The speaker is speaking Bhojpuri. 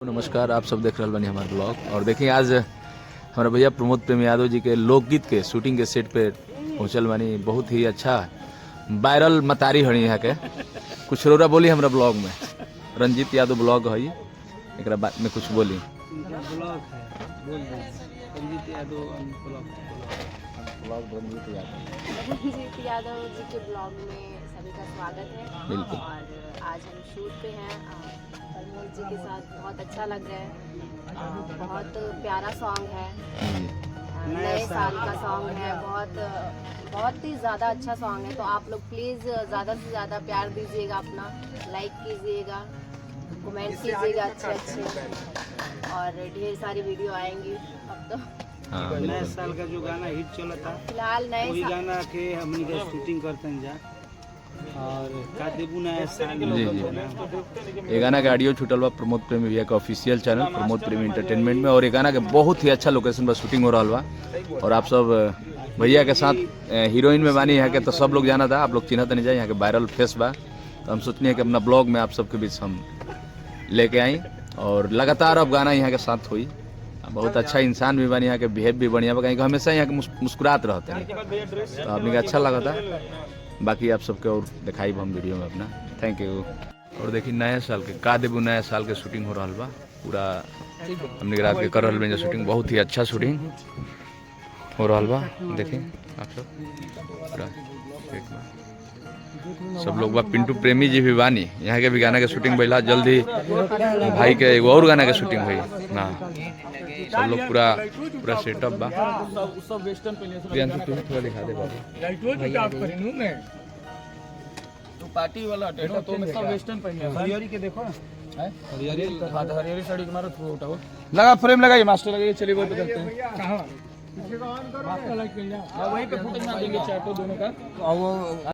नमस्कार, आप सब देख रहे बनी हमारे ब्लॉग। और देखिए आज हमारे भैया प्रमोद प्रेमी यादव जी के लोकगीत के शूटिंग के सेट पे पहुंचल बानी। बहुत ही अच्छा वायरल मतारी हड़ी यहाँ के कुछ रोरा बोली हमरा ब्लॉग में। रंजीत यादव ब्लॉग है, एक बात में कुछ बोली। ब्लॉग है, बोल रहे हैं रंजीत यादव ब्लॉग। रंजीत यादव जी के ब्लॉग में सभी का स्वागत है। बिल्कुल। और आज हम शूट पे हैं प्रमोद जी के साथ। बहुत अच्छा लग रहा है। बहुत प्यारा सॉन्ग है, नए साल का सॉन्ग है। बहुत ही ज़्यादा अच्छा सॉन्ग है। तो आप लोग प्लीज़ ज़्यादा से ज़्यादा प्यार दीजिएगा, अपना लाइक कीजिएगा, कमेंट कीजिएगा अच्छे और ढेर सारी वीडियो आएंगी अब तो। नए साल का जो गाना हिट चला था फिलहाल नए वही गाना के हमने का शूटिंग करते हैं जा। और का देबू नया साल जी ये गाना का ऑडियो छूटल बा प्रमोद प्रेमी भैया का ऑफिशियल चैनल प्रमोद प्रेमी एंटरटेनमेंट में। और ये गाना के बहुत ही अच्छा लोकेशन पर शूटिंग हो रहा बा। और आप सब भैया के साथ हीरोइन में बानी यहाँ के, तो सब लोग जाना था, आप लोग चिन्हत नहीं जाए, यहाँ के वायरल फेस बा। तो हम सोचनी है कि अपना ब्लॉग में आप सबके बीच हम लेके आई और लगातार अब गाना यहाँ के साथ हुई। बहुत अच्छा इंसान भी बनी, यहाँ के बिहेव भी बढ़िया बा, कहीं हमेशा यहाँ के मुस्कुरात रहते हैं। तो आपने का अच्छा लगा था। बाकी आप सबके और दिखाई हम वीडियो में अपना। Thank you. और देखिए नया साल के का देबू नया साल के शूटिंग हो रहा बा पूरा। हमने रात के कर रहा शूटिंग, बहुत ही अच्छा शूटिंग हो रहा बा। देखिए आप सब पूरा सब लोग बा। पिंटू प्रेमी जी भी बानी, यहाँ के भी गाना के शूटिंग भइला। जल्दी भाई के एगो और गाना के शूटिंग हुई ना। सब लोग पूरा सेटअप बा। सब वेस्टर्न थोड़ा दिखा दे बाबू। तो पार्टी वाला टेनो तो सब वेस्टर्न पहने हैं। हरियारी के देखो हैं हरियारी साड़ी के मारो थ्रू उठाओ। लगा फ्रेम लगाइए, मास्टर लगाइए। चलिए वो करते हैं। कहां मास्टर लाइट कर जा। वहीं पे फुटेज में देंगे, चैटो दोनों का।